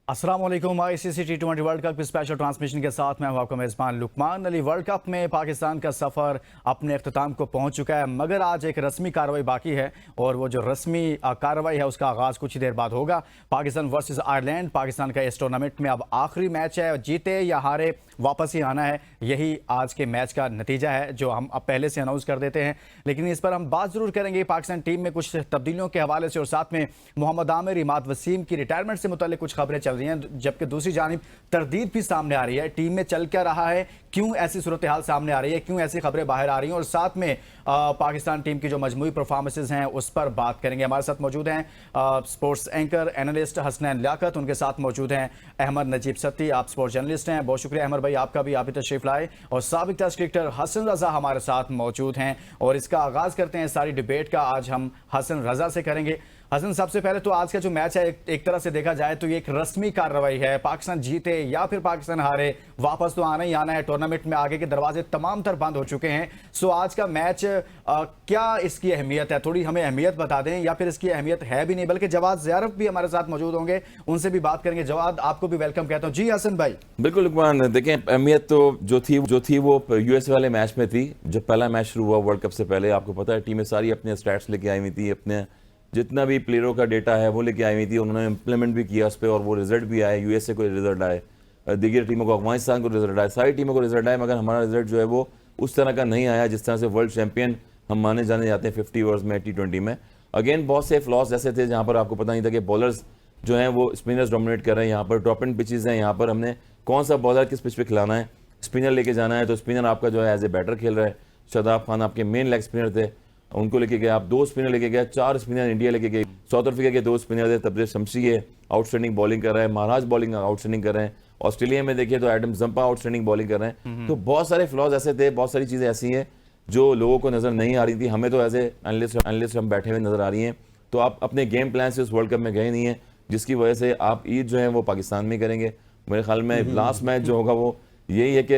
अस्सलाम वालेकुम। आईसीसी टी20 world cup की स्पेशल ट्रांसमिशन के साथ मैं हूं आपका मेज़बान लुकमान अली। वर्ल्ड कप में पाकिस्तान का सफ़र अपने अख्ताम को पहुंच चुका है, मगर आज एक रस्मी कार्रवाई बाकी है और वो जो रस्मी कार्रवाई है उसका आगाज़ कुछ ही देर बाद होगा। पाकिस्तान वर्सेस आयरलैंड, पाकिस्तान का इस टूर्नामेंट में अब आखिरी मैच है। जीते या हारे वापस ही आना है, यही आज के मैच का नतीजा है जो हम अब पहले से अनाउंस कर देते हैं। लेकिन इस पर हम बात ज़रूर करेंगे पाकिस्तान टीम में कुछ तब्दीलियों के हवाले से, और साथ में मोहम्मद आमिर, इमाद वसीम की रिटायरमेंट से मुताल्लिक कुछ खबरें चल रही हैं, जबकि दूसरी जानिब तरदीद भी सामने आ रही है। टीम में चल क्या रहा है, क्यों ऐसी सूरत हाल सामने आ रही है, क्यों ऐसी खबरें बाहर आ रही हैं, और साथ में पाकिस्तान टीम की जो मजमूई परफॉर्मेंसेज हैं उस पर बात करेंगे। हमारे साथ मौजूद हैं sports anchor analyst Hasnain Liaquat, उनके साथ मौजूद हैं अहमद नजीब सत्ती, आप स्पोर्ट्स जर्नलिस्ट हैं। बहुत शुक्रिया अहमद भाई आपका भी, आप ही तशरीफ लाए। और साबिक टेस्ट क्रिकेटर हसन रजा हमारे साथ मौजूद हैं, और इसका आगाज करते हैं सारी डिबेट का। आज हम हसन रजा से करेंगे। हसन, सबसे पहले तो आज का जो मैच है एक तरह से देखा जाए तो ये एक रस्मी कार्रवाई है। पाकिस्तान जीते या फिर पाकिस्तान हारे, वापस तो आना ही आना है। टूर्नामेंट में आगे के दरवाजे तमाम तर बंद हो चुके हैं। सो आज का मैच क्या इसकी अहमियत है, थोड़ी हमें अहमियत बता दें, या फिर इसकी अहमियत है भी नहीं। बल्कि जवाद ज़ियारफ भी हमारे साथ मौजूद होंगे, उनसे भी बात करेंगे। जवाद, आपको भी वेलकम कहता हूँ। जी हसन भाई। बिल्कुल लुकमान, देखें अहमियत तो जो थी वो यूएस वाले मैच में थी। जब पहला मैच शुरू हुआ वर्ल्ड कप से पहले, आपको पता है टीमें सारी अपने स्टैट्स लेके आई हुई थी, अपने जितना भी प्लेयरों का डेटा है वो लेके आई हुई थी। उन्होंने इम्प्लीमेंट भी किया उस पर, और वो रिजल्ट भी आए। यूएसए को रिजल्ट आए, दीगर टीमों को, अफगानिस्तान को रिजल्ट आए, सारी टीमों को रिजल्ट आए, मगर हमारा रिजल्ट जो है वो उस तरह का नहीं आया जिस तरह से वर्ल्ड चैंपियन हम माने जाने जाते हैं 50 ओवर्स में T20 में। अगेन बहुत से फ्लॉस ऐसे थे जहाँ पर आपको पता नहीं था कि बॉलर्स जो हैं वो स्पिनर्स डोमिनेट कर रहे हैं। यहाँ पर टॉप एंड पिचेस हैं, यहाँ पर हमने कौन सा बॉलर किस पिच पे खिलाना है, स्पिनर लेके जाना है, तो स्पिनर आपका जो है एज ए बैटर खेल रहा है। शादाब खान आपके मेन लेग स्पिनर थे, उनको लेके गए आप। 2 स्पिनर लेके गए, 4 स्पिनर इंडिया लेके गई। साउथ अफ्रीका के 2 स्पिनर थे, तब्रेज़ शमसी है आउटस्टैंडिंग बॉलिंग कर रहे हैं, महाराज बॉलिंग आउटस्टैंडिंग कर रहे हैं। ऑस्ट्रेलिया में देखिए तो एडम जंपा आउटस्टैंडिंग बॉलिंग कर रहे हैं। तो बहुत सारे फ्लॉज ऐसे थे, बहुत सारी चीज़ें ऐसी हैं जो लोगों को नज़र नहीं आ रही थी। हमें तो एज ए एनालिस्ट हम बैठे हुए नज़र आ रही हैं। तो आप अपने गेम प्लान से उस वर्ल्ड कप में गए नहीं हैं, जिसकी वजह से आप ईद जो है वो पाकिस्तान में करेंगे। मेरे ख्याल में लास्ट मैच जो होगा वो यही है कि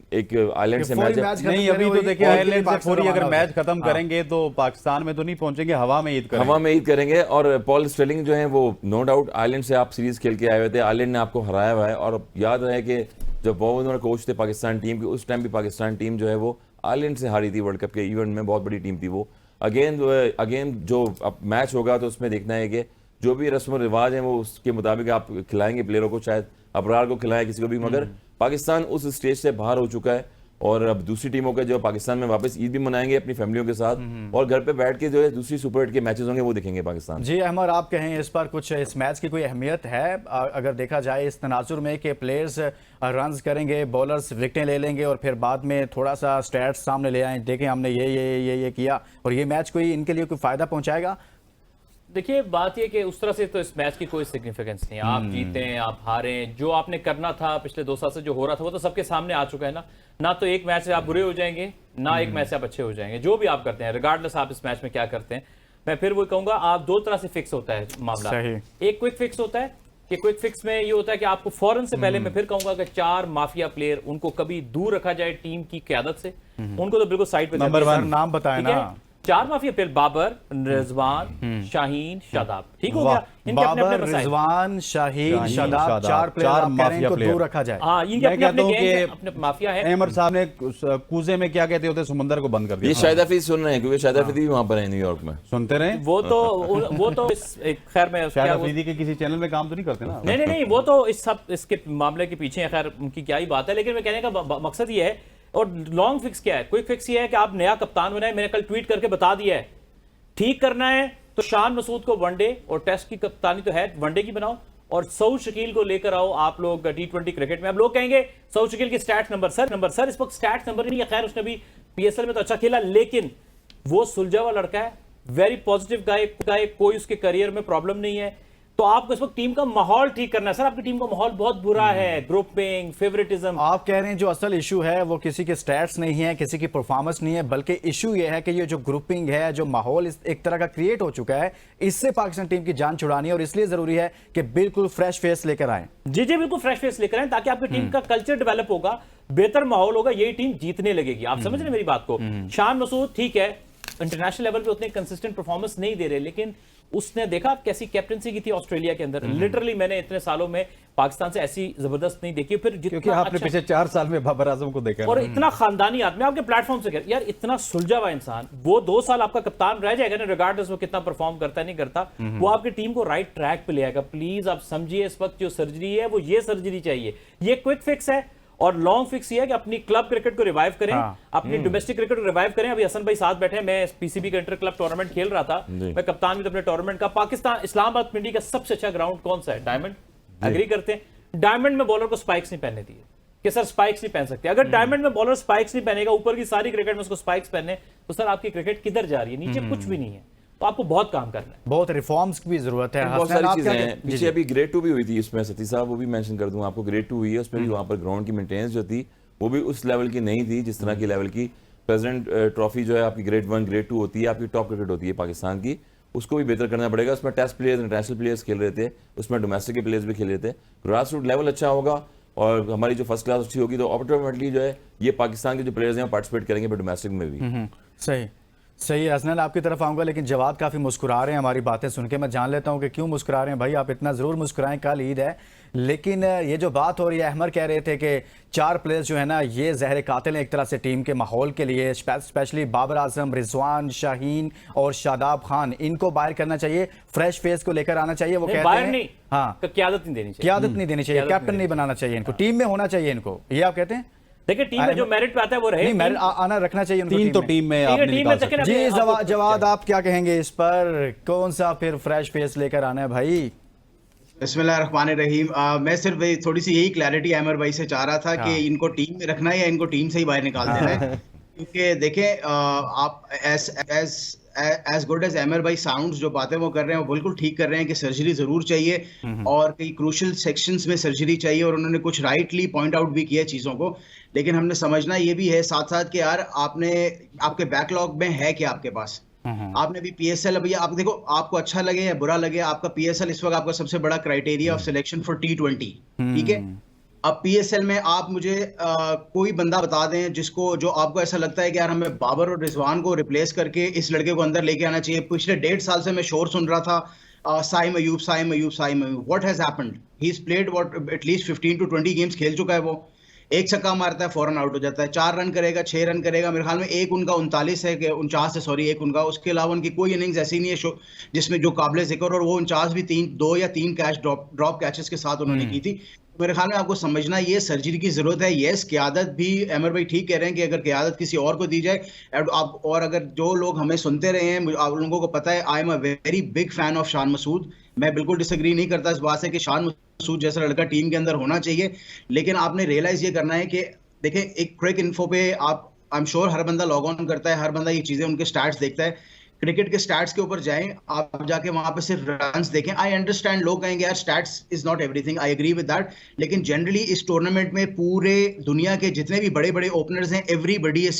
एक आयरलैंड से मैच नहीं, अभी तो देखिए आयरलैंड से पूरी अगर मैच खत्म करेंगे तो पाकिस्तान में तो नहीं पहुंचेंगे, हवा में ईद करेंगे। हवा में ईद करेंगे। और पॉल स्टेलिंग जो है वो नो डाउट आयरलैंड से आप सीरीज खेल के आए हुए थे, आयरलैंड ने आपको हराया हुआ है। और याद रहे कि जब बॉब कोच थे पाकिस्तान टीम के, उस टाइम भी पाकिस्तान टीम जो है वो आयरलैंड से हारी थी वर्ल्ड कप के इवेंट में, बहुत बड़ी टीम थी वो। अगेन जो अब मैच होगा तो उसमें देखना है कि जो भी रस्म रिवाज है वो उसके मुताबिक आप खिलाएंगे प्लेयरों को, शायद अबरार को खिलाएं किसी को भी, मगर पाकिस्तान उस स्टेज से बाहर हो चुका है। और अब दूसरी टीमों के जो पाकिस्तान में वापस ईद भी मनाएंगे अपनी फैमिलियों के साथ, और घर पे बैठ के जो है दूसरी सुपर 8 के मैचेस होंगे वो देखेंगे पाकिस्तान। जी अहमद, आप कहें इस पर कुछ, इस मैच की कोई अहमियत है अगर देखा जाए इस तनाजुर में कि प्लेयर्स रन्स करेंगे, बॉलर्स विकेटें ले लेंगे और फिर बाद में थोड़ा सा स्टैट्स सामने ले आए, देखें हमने ये किया, और ये मैच कोई इनके लिए कोई फायदा पहुंचाएगा? देखिए बात ये कि उस तरह से तो इस मैच की कोई सिग्निफिकेंस नहीं है। आप जीतें आप हारें, जो आपने करना था पिछले 2 साल से जो हो रहा था वो तो सबके सामने आ चुका है ना तो एक मैच से आप बुरे हो जाएंगे, ना एक मैच से आप अच्छे हो जाएंगे। जो भी आप करते हैं, रिगार्डलेस आप इस मैच में क्या करते हैं, मैं फिर वो कहूंगा आप 2 तरह से फिक्स होता है मामला। एक क्विक फिक्स होता है कि क्विक फिक्स में ये होता है कि आपको फौरन से पहले, मैं फिर कहूंगा कि 4 माफिया प्लेयर उनको कभी दूर रखा जाए टीम की क़यादत से, उनको तो बिल्कुल साइड पे नंबर 1 नाम बताए ना। 4 माफिया प्लेयर, बाबर, रिजवान, शाहीन, शादाब, ठीक हो गया। इनके बाबर, रिजवान, शाहीन, शादाब, 4 प्लेयर माफिया को दूर रखा जाए। हाँ, इनके अपने माफिया है। अहमद साहब ने कूजे में क्या कहते होते, समंदर को बंद कर दिया। ये शाहिद हफीज सुन रहे हैं क्योंकि शाहिद हफीज भी वहां पर है न्यूयॉर्क में, सुनते रहे। वो तो खैर में शाहिद हफीज के किसी चैनल में काम तो नहीं करते ना। नहीं, वो तो इस सब इसके मामले के पीछे है, खैर उनकी क्या ही बात है। लेकिन मैं कहने का मकसद ये है, और लॉन्ग फिक्स क्या है, क्विक फिक्स ये है कि आप नया कप्तान बनाए। मैंने कल ट्वीट करके बता दिया है, ठीक करना है तो शान मसूद को वनडे और टेस्ट की कप्तानी तो है, वनडे की बनाओ, और सऊद शकील को लेकर आओ आप लोग T20 क्रिकेट में। अब लोग कहेंगे सऊद शकील की स्टैट्स नंबर सर इस वक्त स्टैट्स नंबर नहीं है। खैर उसने भी PSL में तो अच्छा खेला, लेकिन वो सुलझा हुआ लड़का है, वेरी पॉजिटिव गाय, कोई उसके करियर में प्रॉब्लम नहीं है। तो आपको इस वक्त टीम का माहौल ठीक करना है। सर आपकी टीम का माहौल बहुत बुरा है, ग्रुपिंग, फेवरेटिज्म। आप कह रहे हैं जो असल इशू है वो किसी के स्टैट्स नहीं है, किसी की परफॉर्मेंस नहीं है, बल्कि इशू ये है कि ये जो ग्रुपिंग है, जो माहौल एक तरह का क्रिएट हो चुका है, इससे पाकिस्तान टीम की जान छुड़ानी है, और इसलिए जरूरी है कि बिल्कुल फ्रेश फेस लेकर आए। जी बिल्कुल फ्रेश फेस लेकर आए, ताकि आपकी टीम का कल्चर डेवलप होगा, बेहतर माहौल होगा, यही टीम जीतने लगेगी। आप समझ रहे मेरी बात को। शान मसूद ठीक है, इंटरनेशनल लेवल पे उतने कंसिस्टेंट परफॉर्मेंस नहीं दे रहे, लेकिन उसने देखा आप कैसी कैप्टनसी की थी ऑस्ट्रेलिया के अंदर। लिटरली मैंने इतने सालों में पाकिस्तान से ऐसी जबरदस्त नहीं देखी। फिर क्योंकि आपने पिछले 4 साल में बाबर आजम को देखा और इतना खानदानी आदमी, आपके प्लेटफॉर्म से यार इतना सुलझा हुआ इंसान, वो 2 साल आपका कप्तान रह जाएगा ना, रिगार्डलेस वो कितना परफॉर्म करता है नहीं करता, वो आपकी टीम को राइट ट्रैक पे ले आएगा। प्लीज आप समझिए, इस वक्त जो सर्जरी है वो ये सर्जरी चाहिए, ये क्विक फिक्स है। और लॉन्ग फिक्स ये है कि अपनी क्लब क्रिकेट को रिवाइव करें, अपनी डोमेस्टिक क्रिकेट को रिवाइव करें। अभी हसन भाई साथ बैठे हैं, मैं पीसीबी का इंटर क्लब टूर्नामेंट खेल रहा था, मैं कप्तान भी तो अपने टूर्नामेंट का। पाकिस्तान इस्लामाबाद पिंडी का सबसे अच्छा ग्राउंड कौन सा है? डायमंड। एग्री करते हैं? डायमंड में बॉलर को स्पाइक्स नहीं पहनने दिए कि सर स्पाइक्स नहीं पहन सकते। अगर डायमंड में बॉलर स्पाइक्स नहीं पहनेगा, ऊपर की सारी क्रिकेट में उसको स्पाइक्स पहने, तो सर आपकी क्रिकेट किधर जा रही है? नीचे कुछ भी नहीं है। तो आपको बहुत काम करना है, बहुत रिफॉर्म्स की भी जरूरत है। बहुत हसनैन, सारी आप चीजें क्या हैं। पीछे अभी ग्रेड 2 भी हुई थी इसमें, सती साहब वो भी मेंशन कर दूं आपको, ग्रेड 2 हुई है, उसमें भी वहां पर ग्राउंड की मेंटेनेंस जो थी वो भी उस लेवल की नहीं थी जिस तरह की लेवल की प्रेसिडेंट ट्रॉफी जो है आपकी ग्रेड 1 ग्रेड 2 होती है, आपकी टॉप क्रिकेट होती है पाकिस्तान की, उसको भी बेहतर करना पड़ेगा। उसमें टेस्ट प्लेयर्स, इंटरनेशनल प्लेयर्स खेल रहे थे, उसमें डोमेस्टिक के प्लेयर्स भी खेल रहे थे। ग्रास रूट लेवल अच्छा होगा और हमारी जो फर्स्ट क्लास अच्छी होगी, तो ऑटोमेटिकली जो है ये पाकिस्तान के जो प्लेयर्स हैं पार्टिसिपेट करेंगे डोमेस्टिक में भी। सही सही है। हसनैन, आपकी तरफ आऊंगा, लेकिन जवाद काफ़ी मुस्कुरा रहे हैं हमारी बातें सुन के। मैं जान लेता हूं कि क्यों मुस्कुरा रहे हैं। भाई आप इतना ज़रूर मुस्कुराएं, कल ईद है। लेकिन ये जो बात हो रही है, अहमर कह रहे थे कि 4 प्लेयर्स जो है ना ये जहर कातिल हैं एक तरह से टीम के माहौल के लिए, स्पेशली बाबर आजम, रिजवान, शाहीन और शादाब खान, इनको बाहर करना चाहिए, फ्रेश फेस को लेकर आना चाहिए। वो कहते बाहर हैं नहीं, हाँ, क़यादत नहीं देनी चाहिए, क़यादत नहीं देनी चाहिए, कैप्टन नहीं बनाना चाहिए इनको, टीम में होना चाहिए इनको, ये आप कहते हैं? देखिए टीम में जो मेरिट पे आता है वो रहे, नहीं, आना रखना चाहिए उनको 3 तो टीम में आपने टीम में निकाल सकते। जी जवाद आप क्या कहेंगे इस पर? कौन सा फिर फ्रेश फेस लेकर आना है भाई? बिस्मिल्लाहिर्रहमानिर्रहीम। मैं सिर्फ थोड़ी सी यही क्लैरिटी अमर भाई से चाह रहा था कि इनको टीम में रखना है या इनको टीम से ही बाहर निकाल देना है। क्योंकि देखें, आप एज गुड एज अमर भाई साउंड्स, जो बातें वो कर रहे हैं वो बिल्कुल ठीक कर रहे हैं कि सर्जरी जरूर चाहिए और कई क्रूशल सेक्शंस में सर्जरी चाहिए, और उन्होंने कुछ राइटली पॉइंट आउट भी किया चीज़ों को। लेकिन हमने समझना ये भी है साथ साथ कि यार आपके बैकलॉग में है क्या आपके पास। आपने भी पीएसएल, अभी आप देखो, आपको अच्छा लगे या बुरा लगे, आपका पीएसएल इस वक्त आपका सबसे बड़ा criteria of selection for T20, ठीक है। अब पीएसएल में आप मुझे कोई बंदा बता दें जिसको, जो आपको ऐसा लगता है कि यार हमें बाबर और रिजवान को रिप्लेस करके इस लड़के को अंदर लेके आना चाहिए। पिछले 1.5 साल से मैं शोर सुन रहा था Saim Ayub. What has happened? He is played what at least 15 to 20 games खेल चुका है। वो एक छक्का मारता है फौरन आउट हो जाता है, 4 रन करेगा, 6 रन करेगा, मेरे ख्याल में एक उनका 49 है कि 49 है, सॉरी, एक उनका। उसके अलावा उनकी कोई इनिंग्स ऐसी नहीं है जिसमें जो काबिल जिक्र, और वो 49 भी 2 या 3 कैच ड्रॉप कैचेस के साथ उन्होंने की थी। मेरे ख्याल में आपको समझना ये सर्जरी की जरूरत है। यस, क़यादत भी अमर भाई ठीक कह रहे हैं कि अगर क़यादत किसी और को दी जाए, आप, और अगर जो लोग हमें सुनते रहे हैं, आप लोगों को पता है I am a very big fan of Shan Masood. मैं बिल्कुल डिसएग्री नहीं करता इस बात से कि शान मसूद जैसा लड़का टीम के अंदर होना चाहिए। लेकिन आपने रियलाइज ये करना है कि देखें, एक क्विक इन्फो पे आप, आई एम श्योर हर बंदा लॉग ऑन करता है, हर बंदा ये चीजें, उनके स्टैट्स देखता है। क्रिकेट के स्टैट्स के ऊपर जाएं, आप जाके वहां पे सिर्फ रन्स देखें। आई अंडरस्टैंड, लोग कहेंगे यार stats is not everything, I agree with that. लेकिन जनरली इस टूर्नामेंट में पूरे दुनिया के जितने भी बड़े बड़े ओपनर्स हैं, एवरीबडी इज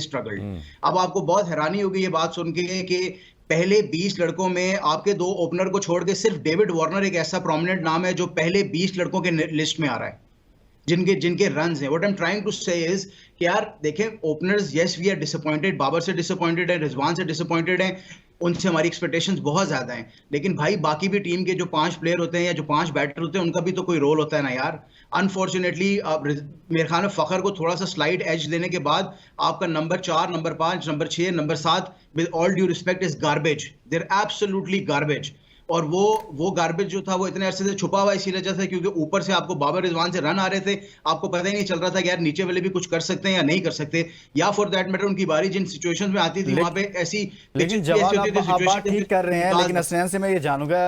स्ट्रगल्ड। अब आपको बहुत हैरानी होगी ये बात सुन के कि पहले 20 लड़कों में आपके 2 ओपनर को छोड़ के सिर्फ डेविड वार्नर एक ऐसा प्रोमिनेंट नाम है जो पहले 20 लड़कों के लिस्ट में आ रहा है, जिनके रन्स हैं। What I am trying to say is कि यार देखें, openers, yes we are disappointed, Babar से डिसअपॉइंटेड है, रिजवान से डिसअपॉइंटेड हैं, उनसे हमारी एक्सपेक्टेशंस बहुत ज्यादा हैं। लेकिन भाई बाकी भी टीम के जो 5 प्लेयर होते हैं या जो 5 बैटर होते हैं, उनका भी तो कोई रोल होता है ना यार। अनफॉर्चुनेटली मेरे ख्याल में फखर को थोड़ा सा स्लाइड एज देने के बाद आपका number 4, number 5, number 6, number 7 with all due respect is garbage. They are absolutely garbage. और वो गार्बेज जो था वो इतने अरसे से छुपा हुआ इसी वजह से क्योंकि ऊपर से आपको बाबर रिजवान से रन आ रहे थे, आपको पता ही नहीं चल रहा था कि यार नीचे वाले भी कुछ कर सकते हैं या नहीं कर सकते, या फॉर दैट मैटर उनकी बारी जिन सिचुएशंस में आती थी वहां पे ऐसी। लेकिन जवाब आप बात ठीक कर रहे हैं, लेकिन हसनैन से मैं ये जानूंगा,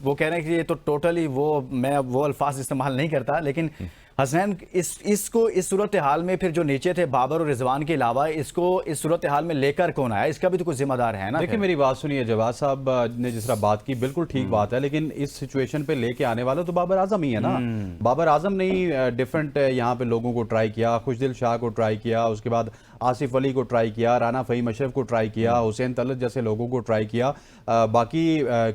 वो कह रहे हैं कि ये तो टोटली मैं वो अल्फाज इस्तेमाल नहीं करता, लेकिन हसनैन इसको इस सूरत हाल में फिर जो नीचे थे बाबर और रिजवान के अलावा, इसको इस सूरत हाल में लेकर कौन आया? इसका भी तो कुछ जिम्मेदार है ना। देखिए मेरी बात सुनिए, जवाद साहब ने जिस तरह बात की बिल्कुल ठीक बात है, लेकिन इस सिचुएशन पे लेके आने वाला तो बाबर आजम ही है ना। बाबर आजम ने ही डिफरेंट यहाँ पे लोगों को ट्राई किया, खुशदिल शाह को ट्राई किया, उसके बाद आसिफ अली को ट्राई किया, राना फ़हीम अशरफ को ट्राई किया, हुसैन तलत जैसे लोगों को ट्राई किया। बाकी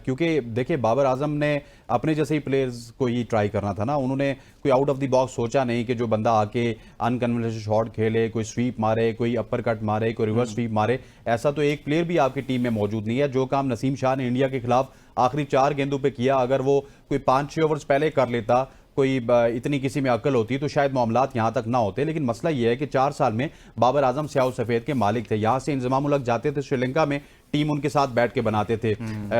क्योंकि देखिए बाबर आजम ने अपने जैसे ही प्लेयर्स को ही ट्राई करना था ना, उन्होंने कोई आउट ऑफ द बॉक्स सोचा नहीं कि जो बंदा आके अनकन्वेंशनल शॉट खेले, कोई स्वीप मारे, कोई अपर कट मारे, कोई रिवर्स स्वीप मारे। ऐसा तो एक प्लेयर भी आपकी टीम में मौजूद नहीं है। जो काम नसीम शाह ने इंडिया के खिलाफ आखिरी 4 गेंदों पे किया, अगर वो कोई 5-6 ओवर्स पहले कर लेता, कोई इतनी किसी में अक्ल होती, तो शायद मामलात यहां तक ना होते। लेकिन मसला यह है कि 4 साल में बाबर आजम स्याह सफेद के मालिक थे। यहां से इंजमाम उल हक जाते थे श्रीलंका में, टीम उनके साथ बैठ के बनाते थे।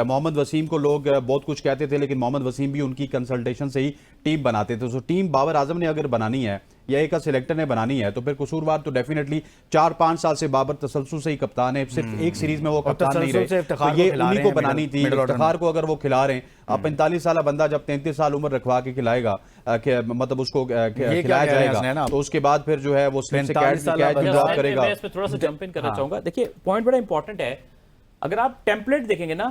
मोहम्मद वसीम को लोग बहुत कुछ कहते थे, लेकिन मोहम्मद वसीम भी उनकी कंसल्टेशन से ही टीम बनाते थे। तो टीम बाबर आजम ने अगर बनानी है या एक सिलेक्टर ने बनानी है, तो फिर कसूरवार तो डेफिनेटली 4-5 साल से बाबर तसलसल से ही कप्तान है। सिर्फ एक सीरीज में वो कप्तान नहीं रहे, तो ये उन्हीं को बनानी थी। इफ्तिखार को अगर वो खिला रहे हैं, अब 45 साल बंदा जब 33 साल उम्र रखवा के खिलाएगा, मतलब उसको खिलाया जाएगा, तो उसके बाद फिर जो है वो ड्रॉप करेगा। मैं इसमें थोड़ा सा जंप इन करना चाहूंगा। देखिए पॉइंट बड़ा इंपॉर्टेंट है। अगर आप टेम्पलेट देखेंगे ना,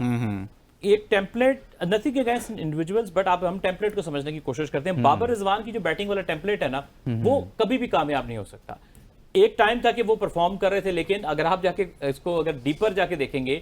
एक template nothing against individuals, but आप हम टेम्पलेट को समझने की कोशिश करते हैं। बाबर रिजवान की जो बैटिंग वाला टेम्पलेट है ना, वो कभी भी कामयाब नहीं हो सकता। एक टाइम था कि वो परफॉर्म कर रहे थे, लेकिन अगर आप जाके इसको अगर डीपर जाके देखेंगे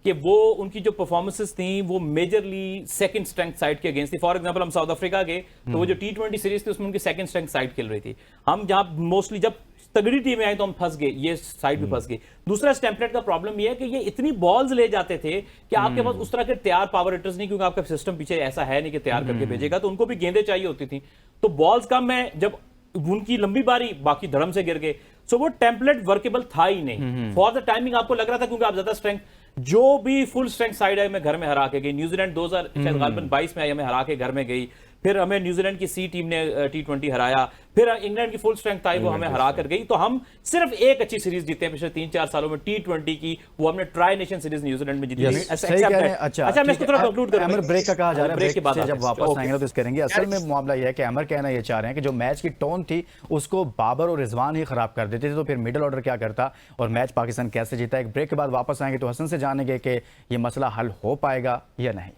कि वो उनकी जो परफॉर्मेंसेस थी वो मेजरली सेकंड स्ट्रेंथ साइड के अगेंस्ट थी। फॉर एग्जांपल हम साउथ अफ्रीका गए तो वो जो T20 सीरीज थी उसमें उनकी सेकंड स्ट्रेंथ साइड खेल रही थी। हम जहां मोस्टली जब तगड़ी टीमें आई तो हम फंस गए, ये साइड भी फंस गई। दूसरा इस टेम्पलेट का प्रॉब्लम ये है कि ये इतनी बॉल्स ले जाते थे कि आपके पास उस तरह के तैयार पावर हिटर्स नहीं, क्योंकि आपका सिस्टम पीछे ऐसा है नहीं कि तैयार करके भेजेगा, तो उनको भी गेंदें चाहिए होती थी। तो बॉल्स कम है, जब उनकी लंबी बारी बाकी धड़म से गिर गए। सो वो टेम्पलेट वर्केबल था ही नहीं। फॉर द टाइमिंग आपको लग रहा था क्योंकि आप ज्यादा स्ट्रेंथ, जो भी फुल स्ट्रेंथ साइड है मैं घर में हरा के गई। न्यूजीलैंड 2022 में आई, हमें हरा के घर में गई। फिर हमें न्यूजीलैंड की सी टीम ने T20 हराया। फिर इंग्लैंड की फुल स्ट्रेंथ आई, वो हमें हरा कर गई। तो हम सिर्फ एक अच्छी सीरीज जीते हैं पिछले 3-4 सालों में T20 की, वो हमने ट्राई नेशन सीरीज न्यूजीलैंड में जीती। अच्छा मैं इसको थोड़ा कंक्लूड करूंगा। ब्रेक का कहा जा रहा है, ब्रेक के बाद जब वापस आएंगे तो इस करेंगे। असल में मामला यह है कि अमर कहना ये चाह रहे हैं कि जो मैच की टोन थी उसको बाबर और रिजवान ही खराब कर देते थे, तो फिर मिडिल ऑर्डर क्या करता और मैच पाकिस्तान कैसे जीता। एक ब्रेक के बाद वापस आएंगे तो हसन से जानेंगे कि ये मसला हल हो पाएगा या नहीं।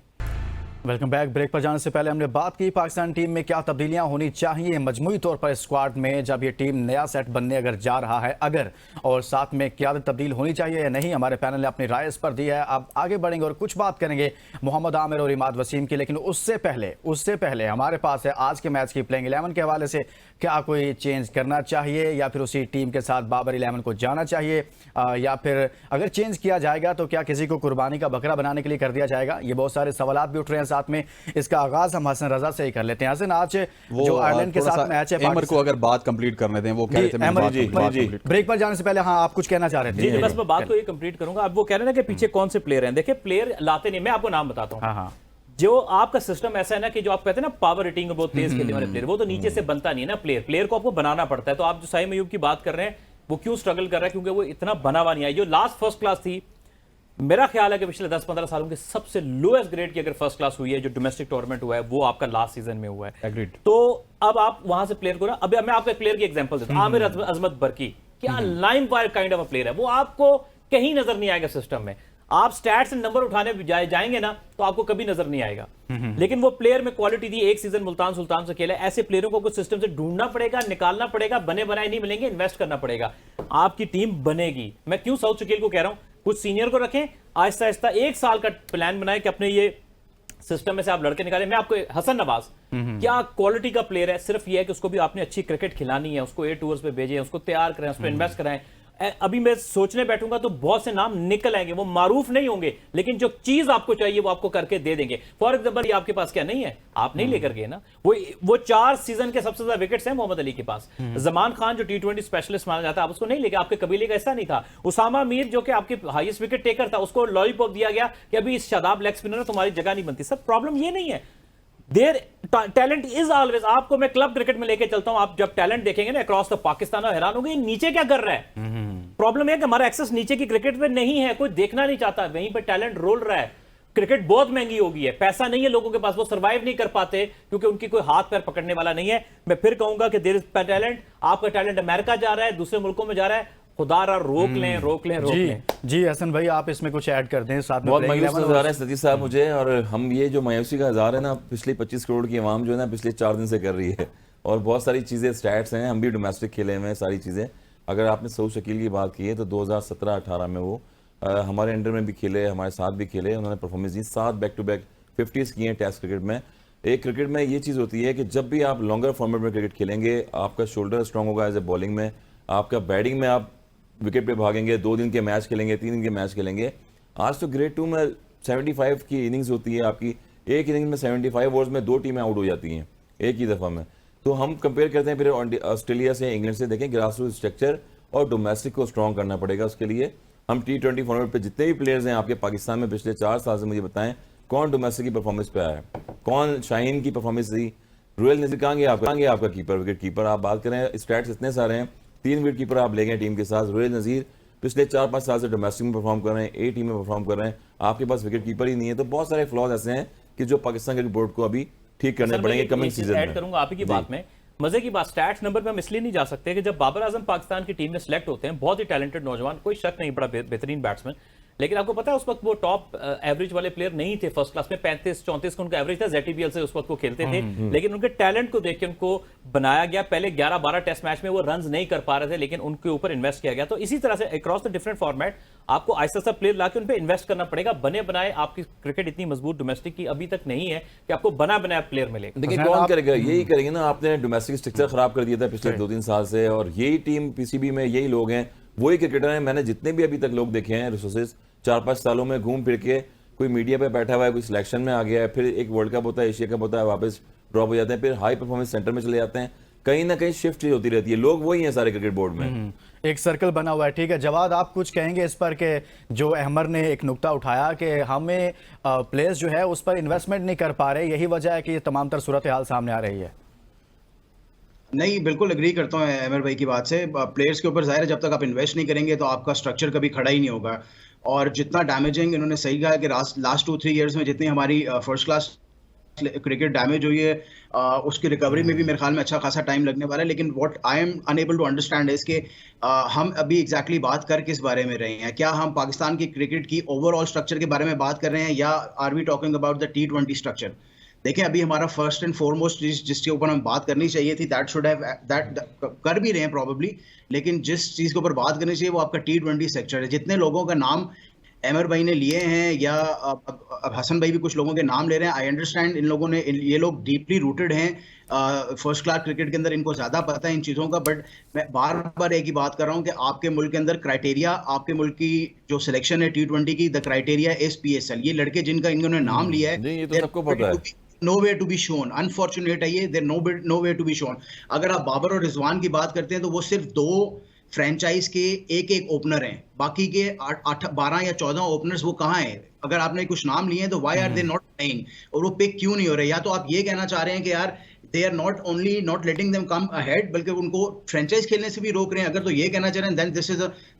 Welcome back. ब्रेक पर जाने से पहले हमने बात की पाकिस्तान टीम में क्या तब्दीलियां होनी चाहिए मजमूई तौर पर स्क्वाड में, जब ये टीम नया सेट बनने अगर जा रहा है, अगर और साथ में क्या तब्दील होनी चाहिए या नहीं। हमारे पैनल ने अपनी राय इस पर दी है। अब आगे बढ़ेंगे और कुछ बात करेंगे मोहम्मद आमिर और इमाद वसीम की, लेकिन उससे पहले हमारे पास है आज के मैच की प्लेइंग 11 के हवाले से क्या कोई चेंज करना चाहिए या फिर उसी टीम के साथ बाबर 11 को जाना चाहिए, या फिर अगर चेंज किया जाएगा तो क्या किसी को कुर्बानी का बकरा बनाने के लिए कर दिया जाएगा। ये बहुत सारे सवालात भी उठ रहे हैं। साथ में इसका आगाज हम हसन रजा से ही कर लेते हैं। हसन, आज जो आयरलैंड के साथ मैच है, अमर को अगर बात कंप्लीट करने दें, वो कह रहे थे ब्रेक पर जाने से पहले। हाँ, आप कुछ कहना चाह रहे थे? जी, बस मैं बात को ये कंप्लीट करूंगा। अब वो कह रहे हैं कि पीछे कौन से प्लेयर हैं। देखिए प्लेयर लाते नहीं, मैं आपको नाम बताता हूँ। हाँ, जो आपका सिस्टम ऐसा है ना कि जो आप कहते हैं ना पावर रेटिंग बहुत तेज खेलने वाले प्लेयर, वो तो नीचे से बनता नहीं है ना। प्लेयर को आपको बनाना पड़ता है। तो आप जो साइम अयूब की बात कर रहे हैं वो क्यों स्ट्रगल कर रहा है, क्योंकि वो इतना बना हुआ नहीं है। जो लास्ट फर्स्ट क्लास थी, मेरा ख्याल है कि पिछले 10-15 सालों के सबसे लोएस्ट ग्रेड की अगर फर्स्ट क्लास हुई है जो डोमेस्टिक टूर्नामेंट हुआ है, वो आपका लास्ट सीजन में हुआ है। एग्रीड। तो अब आप वहां से प्लेयर को ना, अभी मैं आपको एक प्लेयर की एग्जांपल देता हूं, आमिर अजमत बरकी। क्या line fire kind of a player है वो, आपको कहीं नजर नहीं आएगा सिस्टम में। आप स्टैट्स एंड नंबर उठाने जाएंगे ना तो आपको कभी नजर नहीं आएगा। लेकिन वो प्लेयर में क्वालिटी थी। एक सीजन मुल्तान सुल्तान से खेला। ऐसे प्लेयरों को कुछ सिस्टम से ढूंढना पड़ेगा, निकालना पड़ेगा। बने बनाए नहीं मिलेंगे, इन्वेस्ट करना पड़ेगा, आपकी टीम बनेगी। मैं क्यों साउथ शकील को कह रहा हूं, कुछ सीनियर को रखें, आहिस्ता आहिस्ता 1 साल का प्लान बनाए कि अपने ये सिस्टम में से आप लड़के निकालें। मैं आपको हसन नवाज क्या क्वालिटी का प्लेयर है, सिर्फ ये है कि उसको भी आपने अच्छी क्रिकेट खिलानी है, उसको 8 टूर्स पे भेजें, उसको तैयार करें, उस पर इन्वेस्ट कराएं। अभी मैं सोचने बैठूंगा तो बहुत से नाम निकल आएंगे, वो मारूफ नहीं होंगे, लेकिन जो चीज आपको चाहिए वो आपको करके दे देंगे। फॉर एग्जांपल ये आपके पास क्या नहीं है, आप नहीं लेकर गए ना। वो 4 सीजन के सबसे ज्यादा विकेट्स हैं मोहम्मद अली के पास। जमान खान जो T20 स्पेशलिस्ट माना जाता है, आप उसको नहीं लेके, आपके कबीले का ऐसा नहीं था। उसामा मीर जो कि आपके हाईएस्ट विकेट टेकर था, उसको लॉलीपॉप दिया गया कि अभी इस शादाब लेग स्पिनर तुम्हारी जगह नहीं बनती। सर प्रॉब्लम ये नहीं है, देयर टैलेंट इज ऑलवेज। आपको मैं क्लब क्रिकेट में लेके चलता हूं, आप जब टैलेंट देखेंगे ना अक्रॉस द पाकिस्तान, और हैरान होंगे नीचे क्या कर रहा है। प्रॉब्लम है कि हमारा एक्सेस नीचे की क्रिकेट पे नहीं है, कोई देखना नहीं चाहता, वहीं पे टैलेंट रोल रहा है। क्रिकेट बहुत महंगी हो गई है, पैसा नहीं है लोगों के पास, वो सर्वाइव नहीं कर पाते क्योंकि उनकी कोई हाथ पैर पकड़ने वाला नहीं है। मैं फिर कहूंगा कि देयर इज टैलेंट। आपका टैलेंट अमेरिका जा रहा है, दूसरे मुल्कों में जा रहा है, खुदारा रोक लें। जी हसन भाई, आप इसमें कुछ ऐड कर दें। साथ में बहुत मायूस नजर है सतीश साहब मुझे, और हम ये जो मायूसी का इजहार है ना, पिछले 25 करोड़ की आवाम जो है ना पिछले 4 दिन से कर रही है, और बहुत सारी चीज़ें स्टैट्स हैं, हम भी डोमेस्टिक खेले हुए हैं सारी चीज़ें। अगर आपने सऊद शकील की बात की है तो 2017-18 में वो हमारे अंडर में भी खेले, हमारे साथ भी खेले, उन्होंने परफॉर्मेंस दी, 7 बैक टू बैक 50s किए हैं टेस्ट क्रिकेट में। एक क्रिकेट में ये चीज़ होती है कि जब भी आप लॉन्गर फॉर्मेट में क्रिकेट खेलेंगे, आपका शोल्डर स्ट्रांग होगा एज ए बॉलिंग में, आपका बैटिंग में आप विकेट पे भागेंगे, 2 दिन के मैच खेलेंगे, 3 दिन के मैच खेलेंगे। आज तो ग्रेड 2 में 75 की इनिंग्स होती है आपकी, एक इनिंग में 75 ओवर्स में 2 टीमें आउट हो जाती हैं एक ही दफ़ा में। तो हम कंपेयर करते हैं फिर ऑस्ट्रेलिया से, इंग्लैंड से। देखें ग्रास रूट स्ट्रक्चर और डोमेस्टिक को स्ट्रॉन्ग करना पड़ेगा उसके लिए। हम T20 फॉर्मेट पे जितने भी प्लेयर्स हैं आपके पाकिस्तान में पिछले 4 साल से, मुझे बताएं कौन डोमेस्टिक की परफॉर्मेंस पे आया है, कौन शाहीन की परफॉर्मेंस थी, रुएल नज़ीर कहाँ गया आपका कीपर, विकेट कीपर। आप बात करें स्टैट्स इतने सारे हैं, 3 विकेट कीपर आप ले गए टीम के साथ। रुएल नज़ीर पिछले 4-5 साल से डोमेस्टिक में परफॉर्म कर रहे हैं, A टीम में परफॉर्म कर रहे हैं, आपके पास विकेट कीपर ही नहीं है। तो बहुत सारे फ्लॉज ऐसे हैं कि जो पाकिस्तान क्रिकेट बोर्ड को अभी ठीक करने पड़ेंगे कमिंग सीजन में। ऐड करूंगा आप ही की बात में। मजे की बात, स्टैट्स नंबर पे हम इसलिए नहीं जा सकते कि जब बाबर आजम पाकिस्तान की टीम में सिलेक्ट होते हैं, बहुत ही टैलेंटेड नौजवान, कोई शक नहीं, बड़ा बेहतरीन बैट्समैन, लेकिन आपको पता है उस वक्त वो टॉप एवरेज वाले प्लेयर नहीं थे। फर्स्ट क्लास में 35-34 का उनका एवरेज था, ZTPL से उस वक्त वो खेलते थे, लेकिन उनके टैलेंट को देख के उनको बनाया गया। पहले 11-12 टेस्ट मैच में वो रन्स नहीं कर पा रहे थे, लेकिन उनके ऊपर इन्वेस्ट किया गया। तो इसी तरह से अक्रॉस द डिफरेंट फॉर्मेट आपको ऐसा प्लेयर लाके उन पे इन्वेस्ट करना पड़ेगा। बने बनाए आपकी क्रिकेट इतनी मजबूत डोमेस्टिक की अभी तक नहीं है कि आपको बना बनाया प्लेयर मिले। देखिए कौन करेगा, यही करेंगे ना। आपने डोमेस्टिक स्ट्रक्चर खराब कर दिया था पिछले 2-3 साल से, और यही टीम PCB में यही लोग हैं, वही क्रिकेटर हैं। मैंने जितने भी अभी तक लोग देखे हैं रिसोर्सेज 4-5 सालों में घूम फिर के, कोई मीडिया पे बैठा हुआ है, कोई सिलेक्शन में आ गया है, फिर एक वर्ल्ड कप होता है, एशिया कप होता है, वापस ड्रॉप हो जाते हैं, फिर हाई परफॉर्मेंस सेंटर में चले जाते हैं। कहीं ना कहीं शिफ्ट होती रहती है, लोग वही हैं सारे क्रिकेट बोर्ड में। एक सर्कल बना हुआ है। ठीक है जवाद, आप कुछ कहेंगे इस पर कि जो अहमर ने एक नुक्ता उठाया कि हमें प्लेयर्स जो है उस पर इन्वेस्टमेंट नहीं कर पा रहे, यही वजह है कि ये तमाम तर सूरत हाल सामने आ रही है। नहीं, बिल्कुल एग्री करता हूँ अमर भाई की बात से। प्लेयर्स के ऊपर जाहिर है जब तक आप इन्वेस्ट नहीं करेंगे तो आपका स्ट्रक्चर कभी खड़ा ही नहीं होगा। और जितना डैमेजिंग, इन्होंने सही कहा कि लास्ट 2-3 ईयर्स में जितनी हमारी फर्स्ट क्लास क्रिकेट डैमेज हुई है, उसकी रिकवरी में भी मेरे ख्याल में अच्छा खासा टाइम लगने वाला है। लेकिन what I am unable to understand is कि हम अभी एग्जैक्टली बात कर किस बारे में रहे हैं। क्या हम पाकिस्तान की क्रिकेट की ओवरऑल स्ट्रक्चर के बारे में बात कर रहे हैं, या are we talking about the T20 structure? देखें अभी हमारा फर्स्ट एंड फॉरमोस्ट जिसके ऊपर हम बात करनी चाहिए थी, दैट शुड हैव दैट कर भी रहे हैं प्रॉब्ली, लेकिन जिस चीज़ के ऊपर बात करनी चाहिए वो आपका T20 स्ट्रक्चर है। जितने लोगों का नाम अमर भाई ने लिए हैं, या अब हसन भाई भी कुछ लोगों के नाम ले रहे हैं, आई अंडरस्टैंड इन लोगों ने, ये लोग डीपली रूटेड हैं फर्स्ट क्लास क्रिकेट के अंदर, इनको ज़्यादा पता है इन चीज़ों का। बट मैं बार बार एक ही बात कर रहा हूँ कि आपके मुल्क के अंदर क्राइटेरिया, आपके मुल्क की जो सिलेक्शन है T20 की, द क्राइटेरिया इज PSL। ये लड़के जिनका इन्होंने नाम लिया है, ये तो सबको पता है, nowhere to be shown, unfortunate है ये, there nowhere to be shown। अगर आप बाबर और रिजवान की बात करते हैं तो वो सिर्फ 2 फ्रेंचाइज के एक ओपनर हैं, बाकी के 12 या 14 ओपनर्स वो कहाँ हैं? अगर आपने कुछ नाम लिए हैं तो why are they not playing, और वो पिक क्यों नहीं हो रहे? या तो आप ये कहना चाह रहे हैं कि यार they are not only not letting them come ahead, बल्कि उनको फ्रेंचाइज खेलने से भी रोक रहे हैं। अगर तो ये कहना चाह रहे हैं then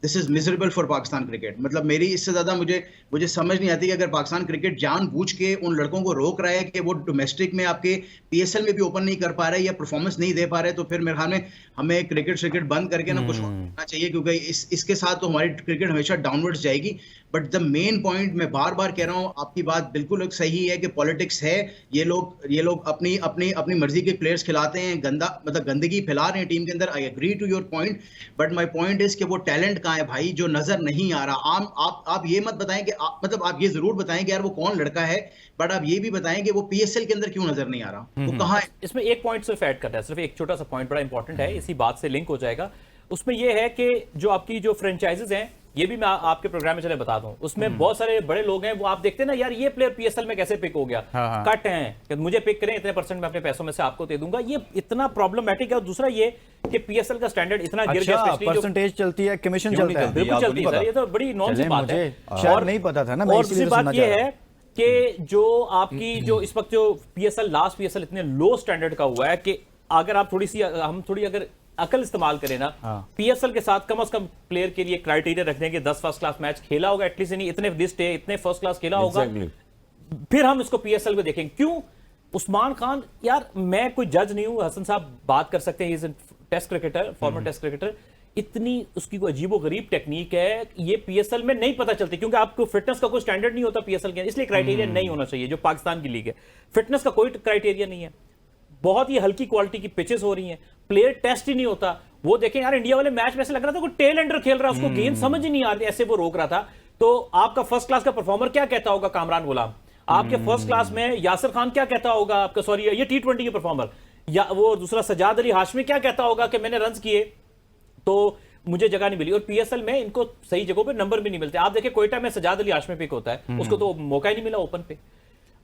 this is miserable for Pakistan cricket. मतलब मेरी इससे ज्यादा मुझे समझ नहीं आती कि अगर पाकिस्तान क्रिकेट जानबूझ के उन लड़कों को रोक रहा है कि वो डोमेस्टिक में आपके PSL में भी ओपन नहीं कर पा रहे या परफॉर्मेंस नहीं दे पा रहे, तो फिर मेरे ख्याल में हमें क्रिकेट बंद करके ना कुछ करना चाहिए, क्योंकि इसके साथ तो हमारी क्रिकेट हमेशा डाउनवर्ड्स जाएगी। बट द मेन पॉइंट, मैं बार बार कह रहा हूँ, आपकी बात बिल्कुल सही है कि पॉलिटिक्स है। ये लोग अपनी मर्जी के प्लेयर्स खिलाते हैं, गंदगी फैला रहे हैं टीम के अंदर। I agree to your point, but my point is कि वो टैलेंट कहाँ है भाई जो नजर नहीं आ रहा। आप ये मत बताएं कि मतलब आप ये जरूर बताएं कि यार वो कौन लड़का है, बट आप ये भी बताएं कि वो PSL के अंदर क्यों नजर नहीं आ रहा, वो कहाँ है। इसमें एक पॉइंट सिर्फ ऐड करना है, सिर्फ एक छोटा सा पॉइंट बड़ा इंपॉर्टेंट है, इसी बात से लिंक हो जाएगा। उसमें यह है कि जो आपकी जो फ्रेंचाइजेज हैं, ये भी मैं आपके प्रोग्राम में चले बता दूं, उसमें बहुत सारे बड़े लोग हैं, वो आप देखते हैं ना यार ये प्लेयर PSL में कैसे पिक हो गया, कट हैं कि मुझे पिक करें, इतने परसेंट मैं अपने पैसों में से आपको दे दूंगा। ये इतना प्रॉब्लमेटिक है। और दूसरा ये कि PSL का स्टैंडर्ड इतना गिर गया, परसेंटेज चलती है, कमिशन चलता है, बिल्कुल चलती है सर, ये तो बड़ी नॉन सी बात है। और नहीं पता था ना। और दूसरी बात ये है कि जो आपकी जो इस वक्त जो लास्ट PSL इतने लो स्टैंडर्ड का हुआ है कि अगर आप हम थोड़ी अगर अकल इस्तेमाल करें ना, PSL के साथ कम से कम प्लेयर के लिए क्राइटेरिया रख दें कि 10 फर्स्ट क्लास मैच खेला होगा एटलीस्ट, नहीं इतने लिस्ट है, इतने फर्स्ट क्लास खेला होगा, फिर हम इसको PSL को देखेंगे। क्यों? उस्मान खान, यार मैं कोई जज नहीं हूं, हसन साहब बात कर सकते हैं, test cricketer, former test cricketer, इतनी उसकी कोई अजीबोगरीब टेक्निक है, ये PSL में नहीं पता चलती, क्योंकि आपको फिटनेस का कोई स्टैंडर्ड नहीं होता PSL के, इसलिए क्राइटेरिया नहीं होना चाहिए। जो पाकिस्तान की लीग है, फिटनेस का कोई क्राइटेरिया नहीं है, बहुत ही हल्की क्वालिटी की पिचेस हो रही हैं, प्लेयर टेस्ट ही नहीं होता। वो देखें यार, इंडिया वाले मैच में ऐसे लग रहा था कोई टेल एंडर खेल रहा है, उसको गेंद समझ ही नहीं आ रही, ऐसे वो रोक रहा था। तो आपका फर्स्ट क्लास का परफॉर्मर क्या कहता होगा कामरान गुलाम? आपके फर्स्ट क्लास में यासिर खान क्या कहता होगा आपका, सॉरी ये T20 के परफॉर्मर, या वो दूसरा सजाद अली हाशमी क्या कहता होगा कि मैंने रन्स किए तो मुझे जगह नहीं मिली। और पीएसएल में इनको सही जगहों पे नंबर भी नहीं मिलते। आप देखिए कोयटा में सजाद अली हाशमी पिक होता है, उसको तो मौका ही नहीं मिला ओपन पे।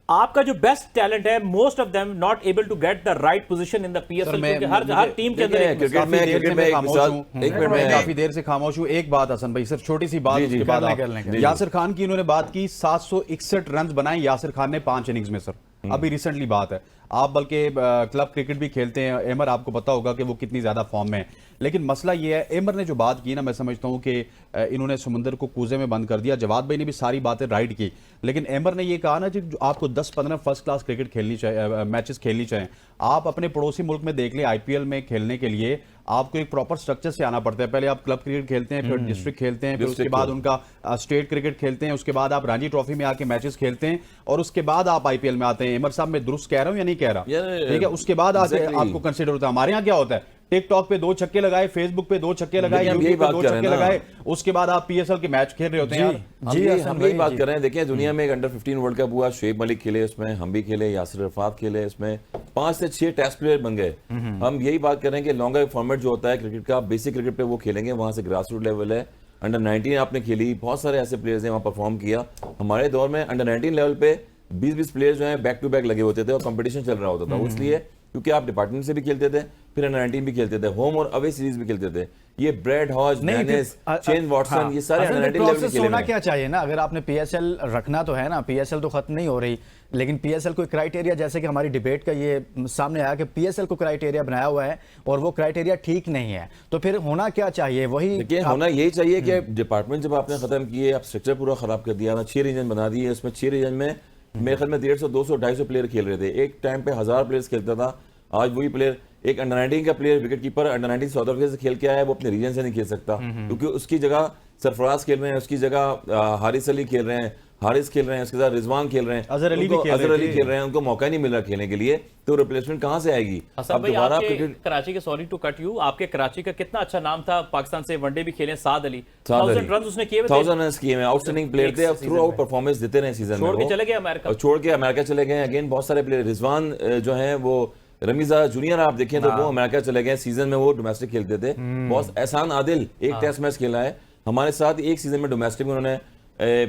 आपका जो बेस्ट टैलेंट है, most of them not able to get the right position in the PSL, क्योंकि हर टीम के अंदर क्रिकेट में एक मिनट में काफी देर से खामोश हूँ। एक बात हसन भाई, सिर्फ छोटी सी बात, उसके बाद यासिर खान की उन्होंने बात की, 761 रन बनाए यासिर खान ने 5 इनिंग्स में सर, अभी रिसेंटली बात है। आप बल्कि क्लब क्रिकेट भी खेलते हैं, एमर आपको पता होगा कि वो कितनी ज्यादा फॉर्म में है। लेकिन मसला ये है, एमर ने जो बात की ना, मैं समझता हूं कि इन्होंने समुंदर को कूजे में बंद कर दिया। जवाद भाई ने भी सारी बातें राइट की, लेकिन एमर ने ये कहा ना कि आपको 10-15 फर्स्ट क्लास क्रिकेट खेलनी चाहिए, मैचेस खेलनी चाहिए। आप अपने पड़ोसी मुल्क में देख लें, आईपीएल में खेलने के लिए आपको एक प्रॉपर स्ट्रक्चर से आना पड़ता है। पहले आप क्लब क्रिकेट खेलते हैं, फिर डिस्ट्रिक्ट खेलते हैं, फिर उसके बाद उनका स्टेट क्रिकेट खेलते हैं, उसके बाद आप रणजी ट्रॉफी में आके मैचेस खेलते हैं, और उसके बाद आप आईपीएल में आते हैं। एमर साहब, मैं दुरुस्त कह रहा हूं या नहीं कह रहा? ठीक है, उसके बाद आपको कंसिडर होता है। हमारे यहाँ क्या होता है, टिकटॉक पे 2 छक्के लगाए, फेसबुक पे 2 छक्के लगाए, यूट्यूब पे 2 छक्के लगाए, उसके बाद आप पीएसएल के मैच खेल रहे होते हैं। हम यही बात कर रहे हैं। देखिए दुनिया में एक अंडर 15 वर्ल्ड कप हुआ, शुएब मलिक खेले उसमें, हम भी खेले, यासिर अरफात खेले, इसमें 5 से 6 टेस्ट प्लेयर बन गए। हम यही बात कर रहे हैं कि लॉन्गर फॉर्मेट जो होता है क्रिकेट का, बेसिक क्रिकेट पे वो खेलेंगे, वहां से ग्रास रूट लेवल है। अंडर 19 आपने खेली, बहुत सारे ऐसे प्लेयर्स हैं वहां परफॉर्म किया। हमारे दौर में अंडर 19 लेवल पे 20-20 प्लेयर्स जो हैं बैक टू बैक लगे होते थे और कंपटीशन चल रहा होता था। इसलिए क्योंकि आप डिपार्टमेंट से भी खेलते थे, फिर अंडर 19 भी खेलते थे, होम और अवे सीरीज भी खेलते थे। ये ब्रेड हॉज, मैनेस, शेन वॉटसन, ये सारे अंडर 19 लेवल के खेले होना क्या चाहिए ना, अगर आपने पीएसएल रखना तो है ना, पीएसएल तो खत्म नहीं हो रही, लेकिन पीएसएल को क्राइटेरिया, जैसे कि हमारी डिबेट का ये सामने आया कि पीएसएल को क्राइटेरिया बनाया हुआ है और वो क्राइटेरिया ठीक नहीं है, तो फिर होना क्या चाहिए? वही देखिए होना यही चाहिए कि डिपार्टमेंट जब आपने खत्म किए, आप स्ट्रक्चर पूरा खराब कर दिया ना, 6 रीजन बना दिए, उसमें 6 रीजन में मेरे ख्याल में 150, 200, 250 प्लेयर खेल रहे थे। एक टाइम पे 1000 प्लेयर्स खेलता था। आज वही प्लेयर, एक अंडर 19 का player, wicket keeper under 19 south Africa से खेल के आया है, वो अपने रीजन से नहीं खेल सकता, क्योंकि उसकी जगह सरफराज खेल रहे हैं, उसकी जगह हारिस अली खेल रहे हैं, हारिस खेल रहे हैं, उसके साथ रिजवान खेल रहे हैं, अजहर अली खेल रहे हैं, उनको मौका नहीं मिल रहा खेलने के लिए, तो रिप्लेसमेंट कहां से आएगी? अब दोबारा कराची के, सॉरी टू कट यू, आपके कराची का कितना अच्छा नाम था, पाकिस्तान से वनडे भी खेले, साद अली 1000 रन उसने किए, 1000 रन किए, आउटस्टैंडिंग प्लेयर थे, थ्रू आउट परफॉर्मेंस देते रहे सीजन में। छोड़ के चले गए अमेरिका, छोड़ के अमेरिका चले गए। अगेन बहुत सारे प्लेयर, रिजवान जो है वो, रमीजा जूनियर आप देखें तो वो अमेरिका चले गए, सीजन में वो डोमेस्टिक खेलते थे। बहुत एहसान आदिल एक टेस्ट मैच खेला है हमारे साथ, एक सीजन में डोमेस्टिक में उन्होंने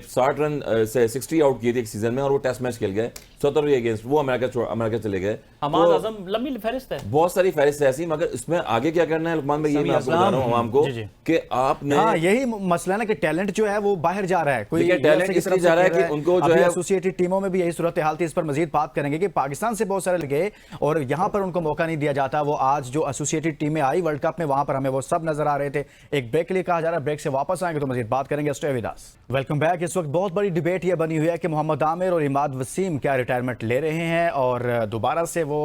60 रन से 60 आउट किए थे एक सीजन में, और वो टेस्ट मैच खेल गए 70 अगेंस्ट, वो अमेरिका चले गए। हमाद आजम लंबी फहरिस्त है, बहुत सारी फहरिस्त है ऐसी, मगर इसमें आगे क्या करना है लुकमान भाई, ये मैं आपको बता रहा हूं आवाम को कि आपने, यही मसला है ना कि टैलेंट जो है वो बाहर जा रहा है, कोई टैलेंट इसलिए जा रहा है कि उनको जो है एसोसिएटेड टीमों में भी यही सूरत हाल थी। इस पर मजीद बात करेंगे कि पाकिस्तान से बहुत सारे लगे और यहाँ पर उनको मौका नहीं दिया जाता। वो आज जो एसोसिएटेड टीमें आई वर्ल्ड कप में, वहां पर हमें वो सब नजर आ रहे थे। एक ब्रेक के लिए कहा जा रहा है, ब्रेक से वापस आएंगे तो मजीद बात करेंगे। Stay with us. Welcome back. इस वक्त बहुत बड़ी डिबेट ये बनी हुई है कि मोहम्मद आमिर और इमाद वसीम क्या रिटायरमेंट ले रहे हैं और दोबारा से वो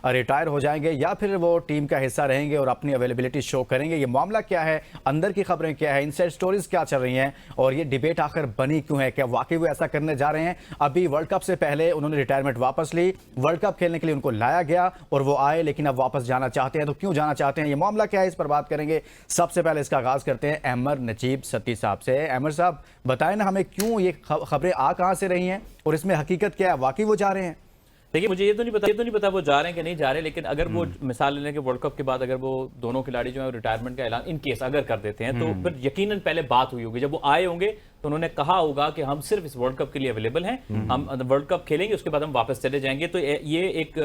रिटायर हो जाएंगे या फिर वो टीम का हिस्सा रहेंगे और अपनी अवेलेबिलिटी शो करेंगे। ये मामला क्या है, अंदर की खबरें क्या है, इनसाइड स्टोरीज क्या चल रही हैं और ये डिबेट आखिर बनी क्यों है? क्या वाकई वो ऐसा करने जा रहे हैं? अभी वर्ल्ड कप से पहले उन्होंने रिटायरमेंट वापस ली, वर्ल्ड कप खेलने के लिए उनको लाया गया और वो आए, लेकिन अब वापस जाना चाहते हैं, तो क्यों जाना चाहते हैं? ये मामला क्या है, इस पर बात करेंगे। सबसे पहले इसका आगाज करते हैं अहमद नजीब सत्ती साहब से। अहमद साहब बताएं ना हमें, क्यों ये खबरें आ कहां से रही हैं और इसमें हकीकत क्या है? वाकई वो जा रहे हैं? देखिए मुझे ये तो नहीं पता वो जा रहे हैं कि नहीं जा रहे, लेकिन अगर वो मिसाल लेने के वर्ल्ड कप के बाद अगर वो दोनों खिलाड़ी जो है रिटायरमेंट का ऐलान इन केस अगर कर देते हैं तो फिर यकीनन पहले बात हुई होगी, जब वो आए होंगे तो उन्होंने कहा होगा कि हम सिर्फ इस वर्ल्ड कप के लिए अवेलेबल हैं, हम वर्ल्ड कप खेलेंगे उसके बाद हम वापस चले जाएंगे। तो ये एक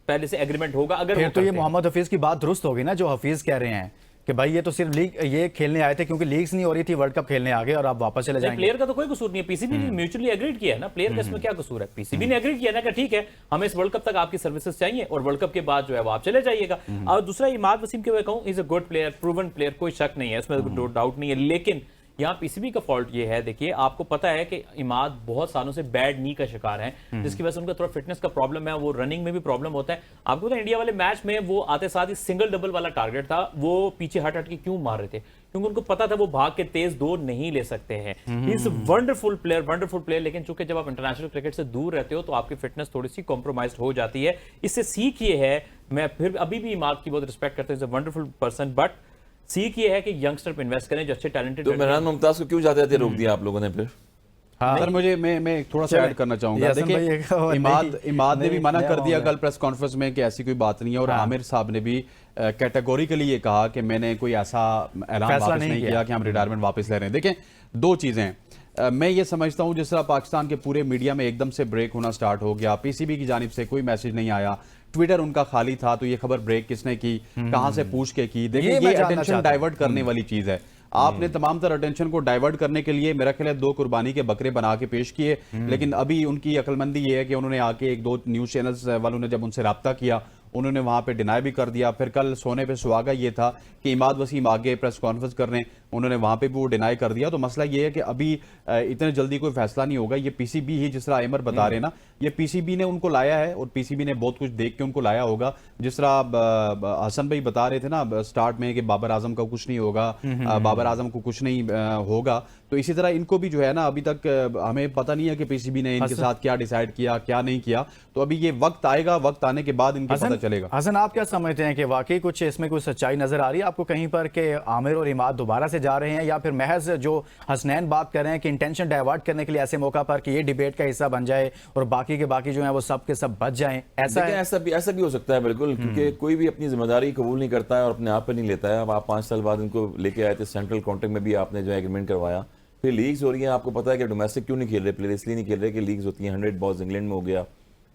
पहले से एग्रीमेंट होगा। अगर तो ये मोहम्मद हफीज की बात दुरुस्त होगी ना, जो हफीज कह रहे हैं कि भाई ये तो सिर्फ लीग ये खेलने आए थे क्योंकि लीग्स नहीं हो रही थी, वर्ल्ड कप खेलने आ गए और आप वापस चले जाएंगे। प्लेयर का तो कोई कसूर नहीं है, पीसीबी ने म्यूचुअली एग्रीड किया है ना, प्लेयर का इसमें क्या कसूर है? पीसीबी ने एग्रीड किया ना कि ठीक है हमें इस वर्ल्ड कप तक आपकी सर्विसेज चाहिए और वर्ल्ड कप के बाद जो है वो आप चले जाइएगा। और दूसरा इमाद वसीम के मैं कहूं is a good player, proven player, कोई शक नहीं है इसमें, डाउट नहीं है। लेकिन यहाँ पीसीबी का फॉल्ट ये है, देखिए आपको पता है कि इमाद बहुत सालों से बैड नी का शिकार हैं, जिसकी वजह से उनका थोड़ा फिटनेस का प्रॉब्लम है, वो रनिंग में भी प्रॉब्लम होता है। आपको पता है इंडिया वाले मैच में वो आते साथ ही सिंगल डबल वाला टारगेट था, वो पीछे हट के क्यों मार रहे थे? क्योंकि उनको पता था वो भाग के तेज दौड़ नहीं ले सकते हैं। इज वंडरफुल प्लेयर, लेकिन चूंकि जब आप इंटरनेशनल क्रिकेट से दूर रहते हो तो आपकी फिटनेस थोड़ी सी कॉम्प्रोमाइज हो जाती है। इससे सीख ये है, मैं फिर अभी भी इमाद की बहुत रिस्पेक्ट करता हूँ, is a wonderful person, but सीख ये है कि यंगस्टर पे इन्वेस्ट करें जो अच्छे टैलेंटेड। तो मेहरान मुमताज को क्यों जाते जाते रोक दिया आप लोगों ने? फिर सर मुझे मैं थोड़ा सा चलें। ऐड करना चाहूंगा। ये हसन भाई देखिए एक और इमाद ने भी नई- मना नया कर दिया मामला कल प्रेस कॉन्फ्रेंस में कि ऐसी कोई बात नहीं है, और हाँ। आमिर साहब ने भी कैटेगोरिकली ये कहा कि मैंने कोई ऐसा ऐलान फैसला वापस नहीं नहीं किया। किया कि हम रिटायरमेंट वापस ले रहे हैं। देखें दो चीजें हैं, मैं ये समझता हूं जिस तरह पाकिस्तान के पूरे मीडिया में एकदम से ब्रेक होना स्टार्ट हो गया, पीसीबी की जानिब से कोई मैसेज नहीं आया, ट्विटर उनका खाली था, तो ये खबर ब्रेक किसने की, कहां से पूछ के की। देखिए ये मैं ये जानना अटेंशन चाहता हूं। डाइवर्ट करने वाली चीज है। आपने तमाम तरह अटेंशन को डाइवर्ट करने के लिए मेरा ख्याल है 2 कुर्बानी के बकरे बना के पेश किए, लेकिन अभी उनकी अक्लमंदी ये है कि उन्होंने आके 1-2 न्यूज चैनल्स वालों ने जब उनसे रब्ता किया उन्होंने वहां पे डिनाई भी कर दिया। फिर कल सोने पे सुहागा ये था कि इमाद वसीम आगे प्रेस कॉन्फ्रेंस कर रहे हैं, उन्होंने वहां पे भी वो डिनाई कर दिया। तो मसला ये है कि अभी इतने जल्दी कोई फैसला नहीं होगा। ये पीसीबी ही जिस तरह आइमर बता रहे हैं ना, ये पीसीबी ने उनको लाया है और पीसीबी ने बहुत कुछ देख के उनको लाया होगा। जिस तरह हसन भाई बता रहे थे ना स्टार्ट में कि बाबर आजम का कुछ नहीं होगा, बाबर आजम को कुछ नहीं होगा, तो इसी तरह इनको भी जो है ना अभी तक हमें पता नहीं है कि पीसीबी ने इनके साथ क्या डिसाइड किया क्या नहीं किया। तो अभी ये वक्त आएगा, वक्त आने के बाद इनके पता चलेगा। हसन आप क्या समझते हैं कि वाकई कुछ इसमें कोई सच्चाई नजर आ रही है आपको कहीं पर कि आमिर और इमाद दोबारा से जा रहे हैं, या फिर महज जो हसनैन बात कर रहे हैं कि इंटेंशन डाइवर्ट करने के लिए ऐसे मौका पर कि ये डिबेट का हिस्सा बन जाए और बाकी के बाकी जो है वो सब के सब बच जाएं, ऐसा देखिए, है? ऐसा भी हो सकता है बिल्कुल, क्योंकि कोई भी अपनी जिम्मेदारी कबूल नहीं करता है और अपने आप पे नहीं लेता है। अब आप 5 साल बाद इनको लेके आए थे, सेंट्रल कॉन्ट्रैक्ट में भी आपने जो एग्रीमेंट करवाया, फिर लीग्स हो रही हैं। आपको पता है कि डोमेस्टिक क्यों नहीं खेल रहे प्लेयर, इसलिए नहीं खेल रहे कि लीग्स होती हैं। 100 बॉल्स इंग्लैंड में हो गया,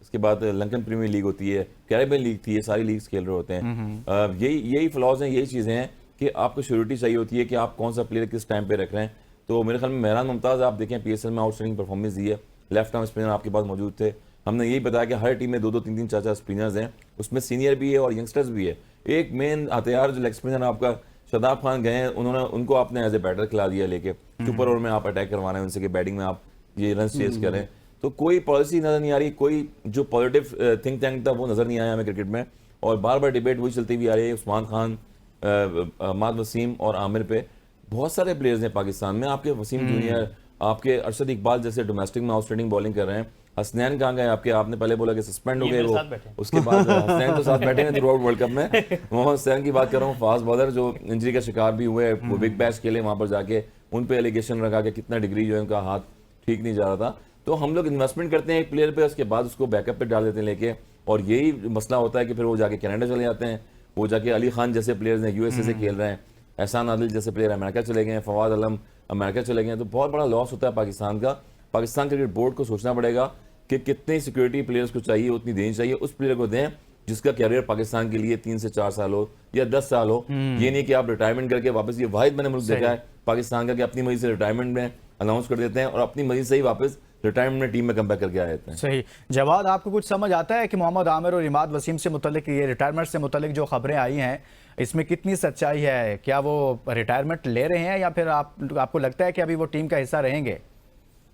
उसके बाद लंकन प्रीमियर लीग होती है, कैरेबियन लीग थी, ये सारी लीग्स खेल रहे होते हैं। यही फ्लॉज हैं, यही चीज़ें हैं कि आपको श्योरिटी चाहिए होती है कि आप कौन सा प्लेयर किस टाइम पे रख रहे हैं। तो मेरे ख्याल में मेहरान मुमताज़ आप देखें PSL में आउटस्टैंडिंग परफॉर्मेंस दी है, लेफ्ट आर्म स्पिनर आपके पास मौजूद थे। हमने यही बताया कि हर टीम में 2-2, 3-3, 4-4 स्पिनर्स हैं, उसमें सीनियर भी है और यंगस्टर्स भी है। एक मेन हथियार जो लेग स्पिनर आपका शादाब खान गए हैं, उनको आपने एज ए बैटर खिला दिया लेके, सुपर ओवर में आप अटैक करवा रहे हैं उनसे कि बैटिंग में आप ये रन चेज करें। तो कोई पॉलिसी नजर नहीं आ रही, कोई जो पॉजिटिव थिंक टैंक था वो नजर नहीं आया हमें क्रिकेट में। और बार बार डिबेट वही चलती हुई आ रही है उस्मान खान, इमाद वसीम और आमिर पे। बहुत सारे प्लेयर्स हैं पाकिस्तान में, आपके वसीम जूनियर, आपके अरशद इकबाल जैसे डोमेस्टिक में आउटस्टैंडिंग बॉलिंग कर रहे हैं। हसनैन कहाँ गए आपके, आपने पहले बोला कि सस्पेंड हो गए वो, उसके बाद हसनैन तो साथ बैठे हैं थ्रू आउट वर्ल्ड कप में। मोहम्मद हुसैन की बात कर रहा हूँ, फास्ट बॉलर जो इंजरी का शिकार भी हुए, वो बिग बैश खेले वहाँ पर जाके, उन पे एलिगेशन लगा के कितना डिग्री जो है उनका हाथ ठीक नहीं जा रहा था। तो हम लोग इन्वेस्टमेंट करते हैं एक प्लेयर पे, उसके बाद उसको बैकअप पे डाल देते हैं लेके, और यही मसला होता है कि फिर वो जाके कनाडा चले जाते हैं। वो जाके अली खान जैसे प्लेयर्स हैं USA से खेल रहे हैं, एहसान आदिल जैसे प्लेयर अमेरिका चले गए हैं, फवाद आलम अमेरिका चले गए हैं। तो बहुत बड़ा लॉस होता है पाकिस्तान का। पाकिस्तान क्रिकेट बोर्ड को सोचना पड़ेगा कि कितनी सिक्योरिटी प्लेयर्स को चाहिए, उतनी देनी चाहिए, उस प्लेयर को दें जिसका कैरियर पाकिस्तान के लिए 3 से 4 साल हो या 10 साल हो। ये नहीं कि आप रिटायरमेंट करके वापस, ये वाहिद मैंने मुल्क देखा है पाकिस्तान का कि अपनी मर्जी से रिटायरमेंट में अनाउंस कर देते हैं और अपनी मर्जी से ही वापस रिटायरमेंट में टीम में कम बैक करके आ जाते हैं। सही जवाब, आपको कुछ समझ आता है कि मोहम्मद आमिर और इमाद वसीम से मुतल्लिक ये रिटायरमेंट से मुतल्लिक जो खबरें आई हैं इसमें कितनी सच्चाई है? क्या वो रिटायरमेंट ले रहे हैं या फिर आपको लगता है कि अभी वो टीम का हिस्सा रहेंगे?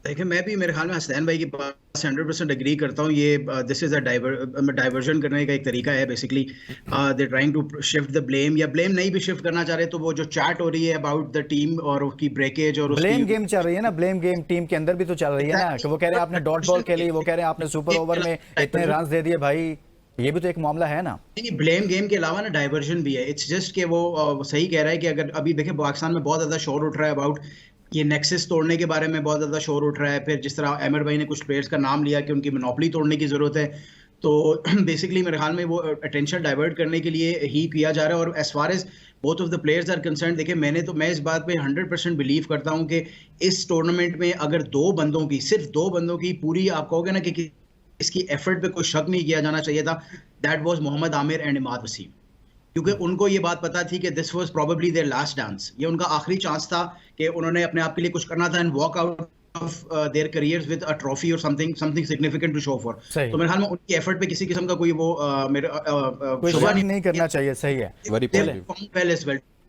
देखिए, मैं भी मेरे ख्याल में हसनैन भाई की बात 100% एग्री करता हूँ। ये दिस इज अ डाइवर्जन करने का एक तरीका है basically. They trying to shift the blame, या ब्लेम नहीं भी शिफ्ट करना चाह रहे तो वो जो चैट हो रही है अबाउट द टीम और उसकी ब्रेकेज और ब्लेम गेम चल रही है ना, ब्लेम गेम टीम के अंदर भी तो चल रही है ना, कि वो कह रहे हैं आपने डॉट बॉल खेली, वो कह रहे हैं आपने सुपर ओवर में इतने रन दे दिए। भाई ये भी तो एक मामला है ना। नहीं, ब्लेम गेम के अलावा ना डाइवर्जन भी है। इट्स जस्ट कि वो सही कह रहा है कि अगर अभी देखें पाकिस्तान में बहुत ज्यादा शोर उठ रहा है अबाउट ये नेक्सस तोड़ने के बारे में, बहुत ज्यादा शोर उठ रहा है। फिर जिस तरह आमिर भाई ने कुछ प्लेयर्स का नाम लिया कि उनकी मोनोपोली तोड़ने की जरूरत है, तो बेसिकली मेरे ख्याल में वो अटेंशन डाइवर्ट करने के लिए ही किया जा रहा है। और as far as both of the players are concern, देखिए मैं इस बात पे 100% बिलीव करता हूँ कि इस टूर्नामेंट में अगर सिर्फ दो बंदों की पूरी, आप कहोगे ना कि इसकी एफर्ट पे कोई शक नहीं किया जाना चाहिए था, that was Mohammad Amir and Imad Wasim. क्योंकि उनको ये बात पता थी कि this was probably their last dance, ये उनका आखिरी चांस था कि उन्होंने अपने आप के लिए कुछ करना था and walk out of their careers with a trophy और something significant to show for. तो मेरे ख्याल में उनकी एफर्ट पे किसी किस्म का कोई वो कोई शक नहीं करना चाहिए। सही है,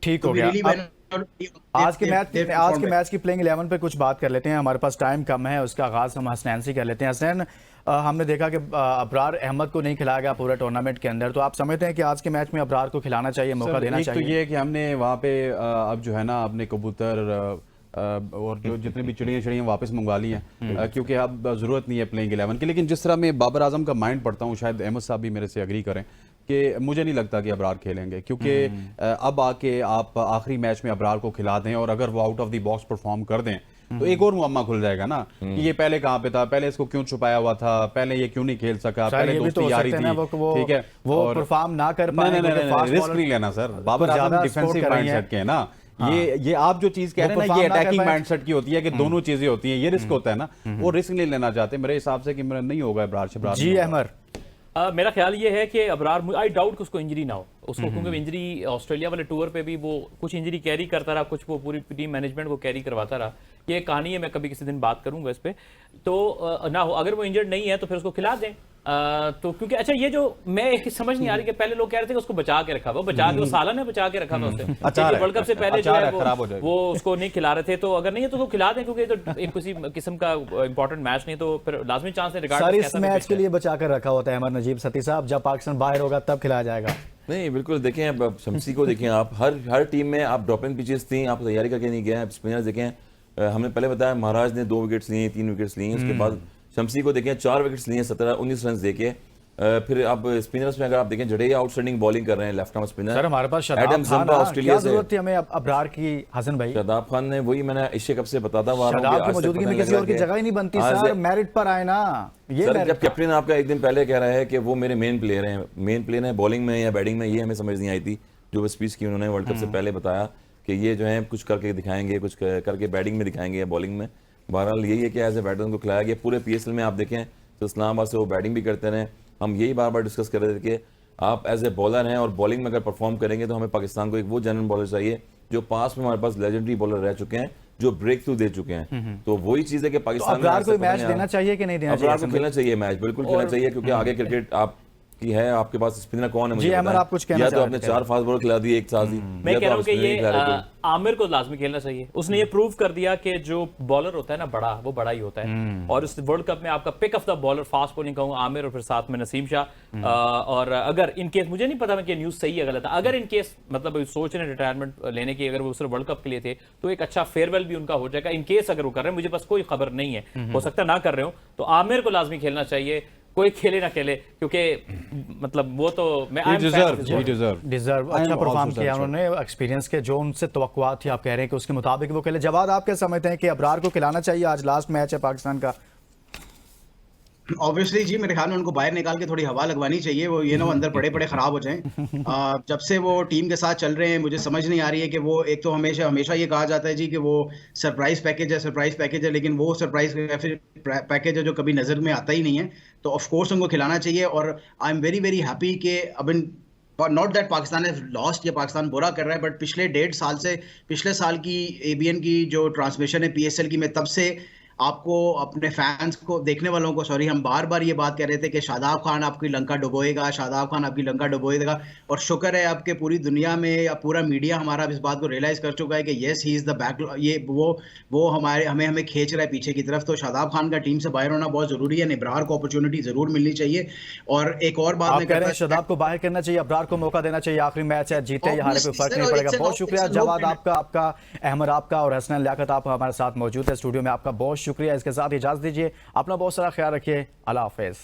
ठीक हो गया। आज के मैच की प्लेइंग 11 पे कुछ बात कर लेते हैं, हमारे पास टाइम कम है, उसका आगाज हम हसनैन से कर लेते हैं। हसनैन, हमने देखा कि अबरार अहमद को नहीं खिलाया गया पूरे टूर्नामेंट के अंदर, तो आप समझते हैं कि आज के मैच में अबरार को खिलाना चाहिए, मौका देना चाहिए? तो ये है कि हमने वहाँ पे अब जो है ना अपने कबूतर और जो जितने भी चिड़ियाँ वापस मंगवा ली हैं, क्योंकि अब ज़रूरत नहीं है प्लेइंग 11 की। लेकिन जिस तरह मैं बाबर आजम का माइंड पढ़ता हूँ, शायद अहमद साहब भी मेरे से एग्री करें कि मुझे नहीं लगता कि अबरार खेलेंगे, क्योंकि अब आके आप आखिरी मैच में अबरार को खिला दें और अगर वो out of the box perform कर दें तो एक और मुअम्मा खुल जाएगा ना कि ये पहले कहाँ पे था, पहले इसको क्यों छुपाया हुआ था, पहले ये क्यों नहीं खेल सका, शायद पहले ये भी तो दोस्ती हो यारी सकता है थी, ना, वो ठीक है, वो और परफॉर्म ना कर पाए, नहीं, क्योंकि fast रिस्क bowler नहीं लेना सर। बाबर ज्यादा आजम score डिफेंसिव कर रही हैं। माइंडसेट के हैं ना, ये आप जो चीज कह रहे हैं ना, वो ये perform ना कर अटैकिंग पाए। माइंडसेट की होती है कि दोनों चीजें होती हैं, ये रिस्क होता है ना, वो रिस्क नहीं लेना चाहते मेरे हिसाब से कि मेरा नहीं होगा इब्रार शबरार जी नहीं होगा। अहमर। मेरा ख्याल ये है कि अबरार, आई डाउट कि उसको इंजरी ना हो उसको, क्योंकि इंजरी ऑस्ट्रेलिया वाले टूर पे भी वो कुछ इंजरी कैरी करता रहा, कुछ वो पूरी टीम मैनेजमेंट को कैरी करवाता रहा। ये कहानी है, मैं कभी किसी दिन बात करूंगा इस पे, तो ना हो। अगर वो इंजर्ड नहीं है तो फिर उसको खिला दें। तो क्योंकि अच्छा, ये जो मैं समझ नहीं आ रही कि पहले लोग कह रहे थे कि उसको बचा के रखा हुआ, बचा के वो साला ने बचा के रखा था उससे, अचार है, वर्ल्ड कप से पहले जो अचार है है, खराब हो जाएगा। वो उसको नहीं खिला रहे थे। तो अगर नहीं है तो उसको खिला दें, क्योंकि ये तो एक किसी किस्म का इंपॉर्टेंट मैच नहीं, तो फिर लाजमी चांस है सर रिगार्ड इस मैच के लिए बचा कर रखा होता है अहमद नजीब सती साहब, जब पाकिस्तान बाहर होगा तब खिलाया जाएगा। नहीं बिल्कुल, देखें अब शमसी को देखें आप, हर टीम में आप ड्रॉपिंग पिचेस थी, आप तैयारी करके नहीं गए। स्पिनर्स देखें, हमने पहले बताया महाराज ने 2 विकेट्स लिए, 3 विकेट्स लिए, उसके बाद शमसी को देखें 4 विकेट्स लिए, 17-19 रन देके। फिर अब स्पिनर्स में अगर आप देखें, जडेजा आउटस्टैंडिंग बॉलिंग कर रहे हैं, लेफ्ट आर्म स्पिनर। सर हमारे पास शादाब एडम खान जम्पा था, ऑस्ट्रेलिया क्या से। जरूरत थी हमें अबरार की हसन भाई? शादाब खान ने, वही मैंने एशिया कप से बताता हुआ रहा हूं कि शादाब की आज तक मौजूदगी पता में नहीं किसी लगा और की कि जगह ही नहीं बनती आज सर, मेरिट पर आए ना, ये सर मेरिट जब कैप्टन आपका एक दिन पहले कह रहा है कि वो मेरे मेन प्लेयर हैं बॉलिंग में या बैटिंग में, ये हमें समझ नहीं आई थी। जो स्पीच की उन्होंने वर्ल्ड कप से पहले बताया कि ये जो है कुछ करके दिखाएंगे, कुछ करके बैटिंग में दिखाएंगे या बॉलिंग में। बहरहाल यही है कि एज ए बैटर उनको खिलाया गया। पूरे PSL में आप देखें तो इस्लामाबाद से वो बैटिंग भी करते रहे। हम यही बार बार डिस्कस कर रहे थे कि आप एज ए बॉलर हैं और बॉलिंग में अगर परफॉर्म करेंगे तो हमें पाकिस्तान को एक वो जनरल बॉलर चाहिए जो पास में हमारे पास लेजेंडरी बॉलर रह चुके हैं, जो ब्रेक थ्रू दे चुके हैं। तो वही चीज है कि तो पाकिस्तान अबरार को मैच देना चाहिए कि नहीं देना चाहिए? अबरार को खेलना चाहिए मैच, बिल्कुल खेलना चाहिए, क्योंकि आगे क्रिकेट आप की है, आपके पास स्पिनर कौन है मुझे जी अहमद, पता है। आप कुछ कहना या तो चाह आपने रहे थे? 4 फास्ट बॉलर खिला दिए एक साथ ही, मैं या कह तो रहा आप हूँ कि स्पिनर ये नहीं खिला रहे कोई। आमिर को लाजमी खेलना चाहिए। उसने ये प्रूव कर दिया कि जो बॉलर होता है ना बड़ा, वो बड़ा ही होता है। और इस वर्ल्ड कप में आपका pick of the bowler fast bowling कहूँगा आमिर, और फिर साथ में नसीम शाह। और अगर इन केस, मुझे नहीं पता मैं कि न्यूज़ सही है गलत है, अगर इन केस मतलब सोच रहे हैं रिटायरमेंट लेने की, अगर वो सिर्फ वर्ल्ड कप के लिए थे तो एक अच्छा फेयरवेल भी उनका हो जाएगा। इन केस अगर वो कर रहे हैं, मुझे बस कोई खबर नहीं है, हो सकता है ना कर रहे हो, तो आमिर को लाजमी खेलना चाहिए, कोई खेले ना खेले, क्योंकि मतलब वो तो मैं डिजर्व अच्छा परफॉर्म किया उन्होंने, एक्सपीरियंस के जो उनसे तवक्कुआत थी, आप कह रहे हैं कि उसके मुताबिक वो खेले। जवाब आप क्या समझते हैं कि अबरार को खिलाना चाहिए? आज लास्ट मैच है पाकिस्तान का। ऑब्वियसली जी, मेरे ख्याल में उनको बाहर निकाल के थोड़ी हवा लगवानी चाहिए, वो ये ना वो अंदर पड़े पड़े खराब हो जाएं। जब से वो टीम के साथ चल रहे हैं, मुझे समझ नहीं आ रही है कि वो, एक तो हमेशा ये कहा जाता है जी कि वो सरप्राइज पैकेज है, लेकिन वो सरप्राइज पैकेज है जो कभी नजर में आता ही नहीं है। तो ऑफ कोर्स उनको खिलाना चाहिए। और I am very very happy कि अब not that Pakistan has lost या पाकिस्तान बुरा कर रहा है, बट पिछले 1.5 साल से, पिछले साल की ABN की जो ट्रांसमिशन है PSL की, मैं तब से आपको, अपने फैंस को, देखने वालों को, सॉरी, हम बार बार ये बात कह रहे थे कि शादाब खान आपकी लंका डुबोएगा, शादाब खान आपकी लंका डुबोएगा। और शुक्र है आपके पूरी दुनिया में या पूरा मीडिया हमारा इस बात को रियलाइज कर चुका है कि yes he is the back, ये वो हमें खींच रहा है पीछे की तरफ। तो शादाब खान का टीम से बाहर होना बहुत जरूरी है। इब्रार को अपॉर्चुनिटी जरूर मिलनी चाहिए। और एक और बात मैं कहता हूं, शादाब को बाहर करना चाहिए, अबरार को मौका देना चाहिए। आखिरी मैच है, जीते या हारे कोई फर्क नहीं पड़ेगा। बहुत शुक्रिया जवाद आपका, अहमद आपका, और हसनैन लियाकत आप हमारे साथ मौजूद है स्टूडियो में, आपका बहुत शुक्रिया। इसके साथ इजाजत दीजिए, अपना बहुत सारा ख्याल रखिए, अल्लाह हाफिज।